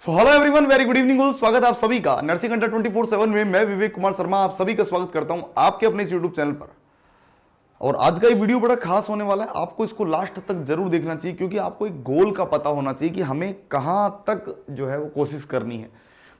So hello everyone, very good evening. स्वागत है आप सभी का नर्सिंग अड्डा 24/7 में। मैं विवेक कुमार शर्मा आप सभी का स्वागत करता हूं आपके अपने इस यूट्यूब चैनल पर। और आज का ये वीडियो बड़ा खास होने वाला है। आपको इसको लास्ट तक जरूर देखना चाहिए, क्योंकि आपको एक गोल का पता होना चाहिए कि हमें कहां तक जो है वो कोशिश करनी है।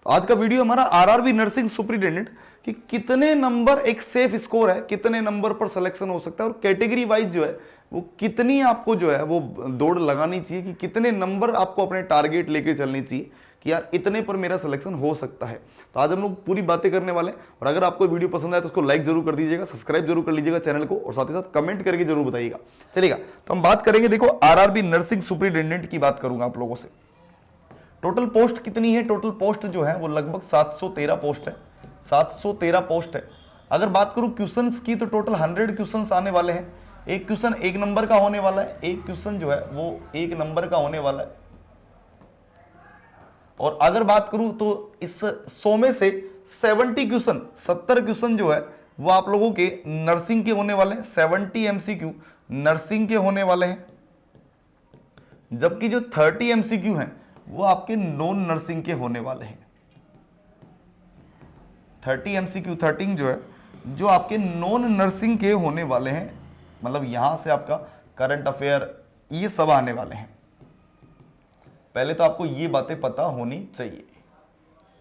तो आज का वीडियो हमारा आरआरबी नर्सिंग सुपरिटेंडेंट कि कितने नंबर एक सेफ स्कोर है, कितने नंबर पर सिलेक्शन हो सकता है, और कैटेगरी वाइज जो है वो कितनी आपको जो है वो दौड़ लगानी चाहिए, कि कितने नंबर आपको अपने टारगेट लेके चलनी चाहिए कि यार इतने पर मेरा सिलेक्शन हो सकता है। तो आज हम लोग पूरी बातें करने वाले हैं। और अगर आपको वीडियो पसंद आए तो उसको लाइक जरूर कर दीजिएगा, सब्सक्राइब जरूर कर लीजिएगा चैनल को, और साथ ही साथ कमेंट करके जरूर बताइएगा। चलिएगा, तो हम बात करेंगे। देखो, आरआरबी नर्सिंग सुपरिटेंडेंट की बात करूंगा आप लोगों से। टोटल पोस्ट कितनी है? टोटल पोस्ट जो है वो लगभग 713 पोस्ट है। 713 पोस्ट है। अगर बात करूं क्वेश्चंस की तो टोटल 100 क्वेश्चंस आने वाले हैं। एक क्वेश्चन 1 नंबर का होने वाला है, एक क्वेश्चन जो है वो 1 नंबर का होने वाला है। और अगर बात करूं तो इस 100 में से 70 क्वेश्चन जो है वो आप लोगों के नर्सिंग के होने वाले हैं। 70 एमसीक्यू नर्सिंग के होने वाले हैं, जबकि जो 30 एमसीक्यू हैं वो आपके नॉन नर्सिंग के होने वाले हैं। 30 एमसीक्यू 13 जो है जो आपके नॉन नर्सिंग के होने वाले हैं। मतलब यहां से आपका करंट अफेयर ये सब आने वाले हैं। पहले तो आपको ये बातें पता होनी चाहिए,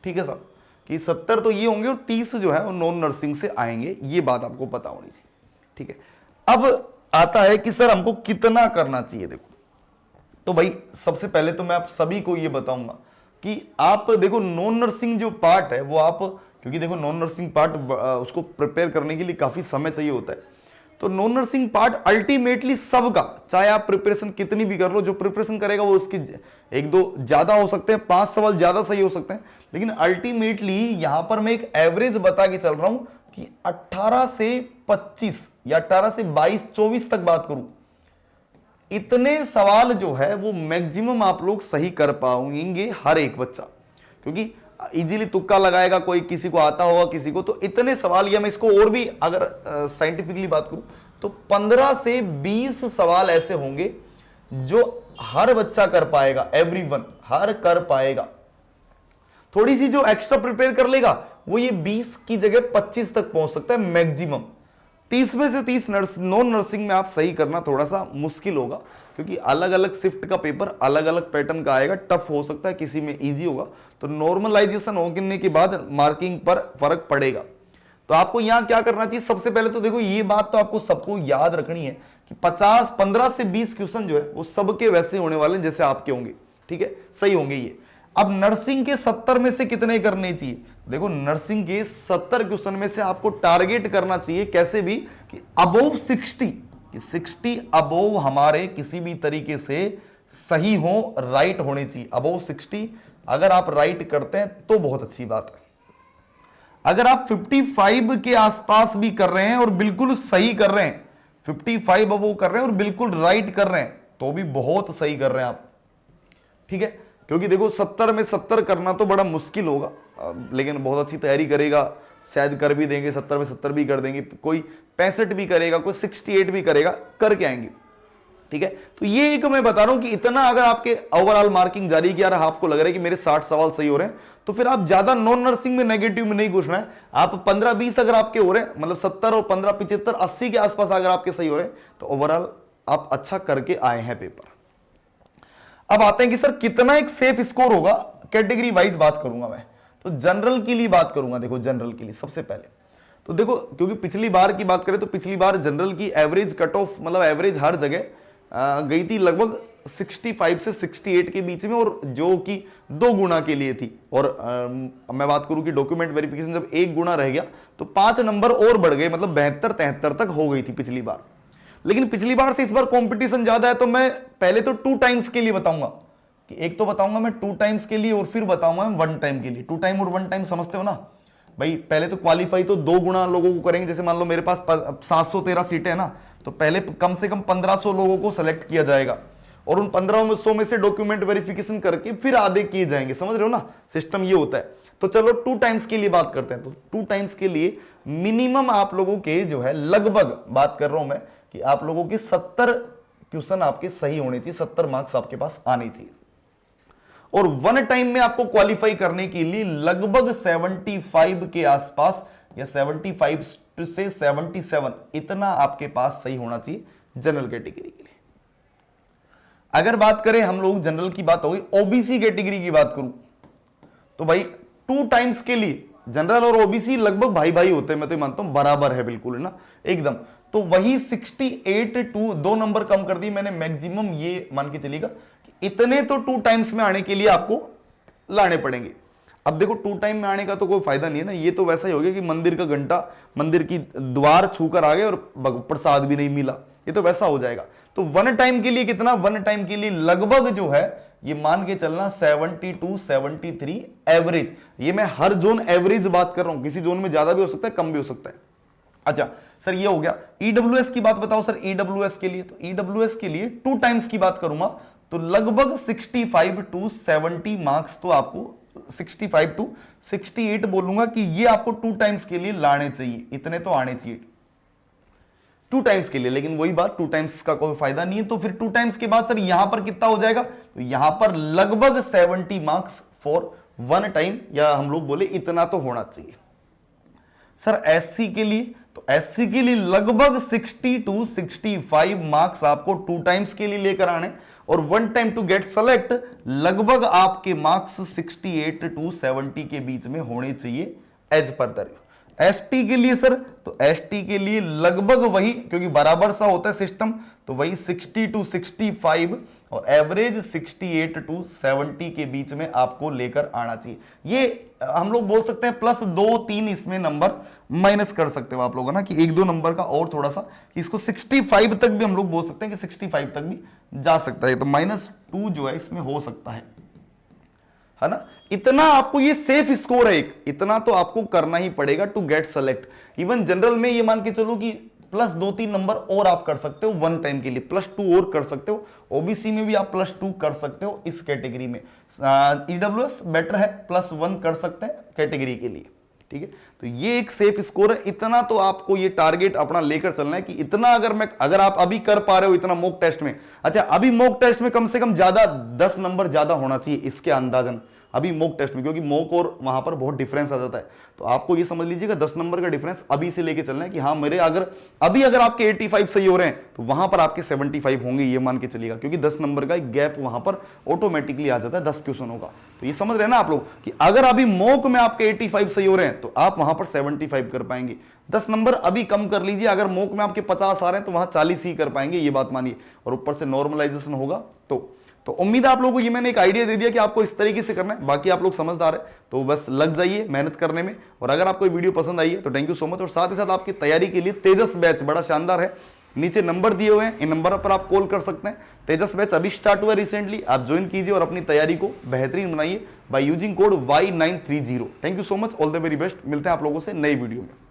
ठीक है साहब, कि 70 तो ये होंगे और 30 जो है वो नॉन नर्सिंग से आएंगे। ये बात आपको पता होनी चाहिए, ठीक है। अब आता है कि सर हमको कितना करना चाहिए। देखो, तो भाई सबसे पहले तो मैं आप सभी को ये बताऊंगा कि आप देखो नॉन नर्सिंग जो पार्ट है वो आप, क्योंकि देखो नॉन नर्सिंग पार्ट उसको प्रिपेयर करने के लिए काफी समय चाहिए होता है। तो नॉन नर्सिंग पार्ट अल्टीमेटली सबका, चाहे आप प्रिपरेशन कितनी भी कर लो, जो प्रिपरेशन करेगा वो उसकी 1-2 ज्यादा हो सकते हैं, 5 सवाल ज्यादा सही हो सकते हैं, लेकिन अल्टीमेटली यहां पर मैं एक एवरेज बता के चल रहा हूं कि 18 से 25 या 18 से 22-24 तक बात करूं, इतने सवाल जो है वो मैक्सिमम आप लोग सही कर पाएंगे हर एक बच्चा। क्योंकि इजीली तुक्का लगाएगा कोई, किसी को आता होगा किसी को, तो इतने सवाल, या मैं इसको और भी अगर साइंटिफिकली बात करूं तो 15 से 20 सवाल ऐसे होंगे जो हर बच्चा कर पाएगा, एवरीवन हर कर पाएगा। थोड़ी सी जो एक्स्ट्रा प्रिपेयर कर लेगा वो ये 20 की जगह 25 तक पहुंच सकता है मैक्सिमम। 30 में से 30 नॉन नर्सिंग में आप सही करना थोड़ा सा मुश्किल होगा, क्योंकि अलग अलग शिफ्ट का पेपर अलग अलग पैटर्न का आएगा, टफ हो सकता है, किसी में इजी होगा। तो नॉर्मलाइजेशन होने के बाद मार्किंग पर फर्क पड़ेगा। तो आपको यहां क्या करना चाहिए? सबसे पहले तो देखो, ये बात तो आपको सबको याद रखनी है कि 15 से 20 क्वेश्चन जो है वो सबके वैसे होने वाले हैं जैसे आपके होंगे, ठीक है, सही होंगे ये। अब नर्सिंग के 70 में से कितने करने चाहिए? देखो, नर्सिंग के 70 क्वेश्चन में से आपको टारगेट करना चाहिए कैसे भी कि अबोव 60, कि 60 अबोव हमारे किसी भी तरीके से सही हो, राइट होने चाहिए। अबोव 60 अगर आप राइट करते हैं तो बहुत अच्छी बात है। अगर आप 55 के आसपास भी कर रहे हैं और बिल्कुल सही कर रहे हैं, 55 अबोव कर रहे हैं और बिल्कुल राइट कर रहे हैं, तो भी बहुत सही कर रहे हैं आप, ठीक है। क्योंकि देखो 70 में 70 करना तो बड़ा मुश्किल होगा, लेकिन बहुत अच्छी तैयारी करेगा शायद कर भी देंगे, 70 में 70 भी कर देंगे, कोई 65 भी करेगा, कोई 68 भी करेगा, करके आएंगे, ठीक है। तो ये एक मैं बता रहा हूं कि इतना अगर आपके ओवरऑल मार्किंग जारी किया रहा, आपको लग रहा है कि मेरे 60 सवाल सही हो रहे हैं, तो फिर आप ज्यादा नॉन नर्सिंग में नेगेटिव में नहीं घुसना है। आप 15-20 अगर आपके हो रहे हैं, मतलब 70 और 15, 75, 80 के आसपास अगर आपके सही हो रहे हैं, तो ओवरऑल आप अच्छा करके आए हैं पेपर। अब आते हैं कि सर कितना एक सेफ स्कोर होगा। कैटेगरी वाइज बात करूंगा मैं, तो जनरल के लिए बात करूंगा। देखो, जनरल के लिए सबसे पहले तो देखो, क्योंकि पिछली बार की बात करें तो पिछली बार जनरल की एवरेज कट ऑफ, मतलब एवरेज हर जगह गई थी लगभग 65 से 68 के बीच में, और जो कि 2 गुना के लिए थी। और मैं बात करूं कि डॉक्यूमेंट वेरिफिकेशन जब 1 गुना रह गया तो 5 नंबर और बढ़ गए, मतलब 72-73 तक हो गई थी पिछली बार। लेकिन पिछली बार से इस बार कंपटीशन ज्यादा है, तो मैं पहले तो 2 टाइम्स के लिए बताऊंगा, कि एक तो बताऊंगा मैं 2 टाइम्स के लिए, और फिर बताऊंगा मैं 1 टाइम के लिए। 2 टाइम और 1 टाइम समझते हो ना भाई। पहले तो क्वालिफाई तो 2 गुना लोगों को करेंगे। जैसे मान लो मेरे पास 713 सीटें है ना, तो पहले कम से कम 1500 लोगों को सेलेक्ट किया जाएगा, और उन 1500 में से डॉक्यूमेंट वेरिफिकेशन करके फिर आधे किए जाएंगे। समझ रहे हो ना, सिस्टम ये होता है। तो चलो 2 टाइम्स के लिए बात करते हैं। तो 2 टाइम्स के लिए मिनिमम आप लोगों के जो है, लगभग बात कर रहा हूं मैं कि आप लोगों के 70 क्वेश्चन आपके सही होने चाहिए, 70 मार्क्स आपके पास आने चाहिए। और वन टाइम में आपको क्वालिफाई करने के लिए लगभग 75 के आसपास या 75 से 77 इतना आपके पास सही होना चाहिए जनरल कैटेगरी के लिए। अगर बात करें हम लोग जनरल की बात होगी, ओबीसी कैटेगरी की बात करूं तो भाई 2 टाइम्स के लिए जनरल और ओबीसी लगभग भाई भाई होते हैं, मैं तो मानता हूं बराबर है बिल्कुल, है ना, एकदम। तो वही 68 टू 2 नंबर कम कर दी मैंने, मैक्सिमम ये मान के चलिएगा कि इतने तो 2 टाइम्स में आने के लिए आपको लाने पड़ेंगे। अब देखो 2 टाइम में आने का तो कोई फायदा नहीं है ना, ये तो वैसा ही हो गया कि मंदिर का घंटा मंदिर की द्वार छूकर आ गए और प्रसाद भी नहीं मिला, ये तो वैसा हो जाएगा। तो 1 टाइम के लिए कितना, 1 टाइम के लिए लगभग जो है ये मान के चलना 72 73 एवरेज। ये मैं हर जोन एवरेज बात कर रहा हूं, किसी जोन में ज्यादा भी हो सकता है कम भी हो सकता है। अच्छा सर ये हो गया। ईडब्ल्यूएस की बात बताओ सर, ईडब्ल्यूएस के लिए, तो ईडब्ल्यूएस के लिए 2 टाइम्स की बात करूंगा तो लगभग 65 टू 70 मार्क्स तो आपको 65 टू 68 बोलूंगा कि ये आपको 2 टाइम्स के लिए लाने चाहिए, इतने तो आने चाहिए 2 टाइम्स के लिए। लेकिन वही बात 2 टाइम्स का कोई फायदा नहीं है, तो फिर 2 टाइम्स के बाद सर यहां पर कितना हो जाएगा, तो यहां पर लगभग 70 मार्क्स फॉर 1 टाइम, या हम लोग बोले इतना तो होना चाहिए। सर एससी के लिए, तो एससी के लिए लगभग 60 टू 65 मार्क्स आपको 2 टाइम्स के लिए लेकर आने, और 1 टाइम टू गेट सेलेक्ट लगभग आपके मार्क्स 68 टू 70 के बीच में होने चाहिए as per the review. ST के लिए सर, तो एसटी के लिए लगभग वही, क्योंकि बराबर सा होता है सिस्टम, तो वही 60 टू 65 और एवरेज 68 टू 70 के बीच में आपको लेकर आना चाहिए। ये हम लोग बोल सकते हैं प्लस 2-3 इसमें नंबर माइनस कर सकते हो आप लोग, ना कि 1-2 नंबर का और थोड़ा सा, इसको 65 तक भी हम लोग बोल सकते हैं कि 65 तक भी जा सकता है, तो -2 जो है इसमें हो सकता है ना। इतना आपको ये सेफ स्कोर है एक, इतना तो आपको करना ही पड़ेगा to get select. Even general में ये मान के चलो कि प्लस 2-3 नंबर और आप कर सकते हो 1 टाइम के लिए, +2 और कर सकते हो। ओबीसी में भी आप +2 कर सकते हो इस कैटेगरी में। ईडब्ल्यूएस बेटर है, +1 कर सकते हैं कैटेगरी के लिए, ठीक है। तो ये एक सेफ स्कोर है, इतना तो आपको ये टारगेट अपना लेकर चलना है कि इतना अगर आप अभी कर पा रहे हो इतना मॉक टेस्ट में। अच्छा अभी मॉक टेस्ट में कम से कम ज्यादा 10 नंबर ज्यादा होना चाहिए इसके अंदाजन अभी मॉक टेस्ट में, क्योंकि मॉक और वहां पर बहुत डिफरेंस आ जाता है। तो आपको ये समझ लीजिएगा 10 नंबर का डिफरेंस अभी से लेके चलना है कि हाँ मेरे अगर आपके 85 सही हो रहे हैं तो वहां पर आपके 75 होंगे, ये मान के चलिएगा, क्योंकि 10 नंबर का एक गैप वहां पर ऑटोमेटिकली आ जाता है 10 क्वेश्चनों का। तो ये समझ रहे हैं ना आप लोग कि अगर अभी मॉक में आपके 85 सही हो रहे हैं तो आप वहां पर 75 कर पाएंगे। 10 नंबर अभी कम कर लीजिए, अगर मॉक में आपके 50 आ रहे हैं तो वहां 40 ही कर पाएंगे, ये बात मानिए, और ऊपर से नॉर्मलाइजेशन होगा। तो उम्मीद है आप लोगों को ये मैंने एक आइडिया दे दिया कि आपको इस तरीके से करना है। बाकी आप लोग समझदार है तो बस लग जाइए मेहनत करने में। और अगर आपको वीडियो पसंद आई है तो थैंक यू सो मच। और साथ ही साथ आपकी तैयारी के लिए तेजस बैच बड़ा शानदार है, नीचे नंबर दिए हुए हैं, इन नंबर पर आप कॉल कर सकते हैं। तेजस बैच अभी स्टार्ट हुआ रिसेंटली, आप ज्वाइन कीजिए और अपनी तैयारी को बेहतरीन बनाइए by using code Y930। Thank you so much, all the very best. मिलते हैं आप लोगों से नई वीडियो में।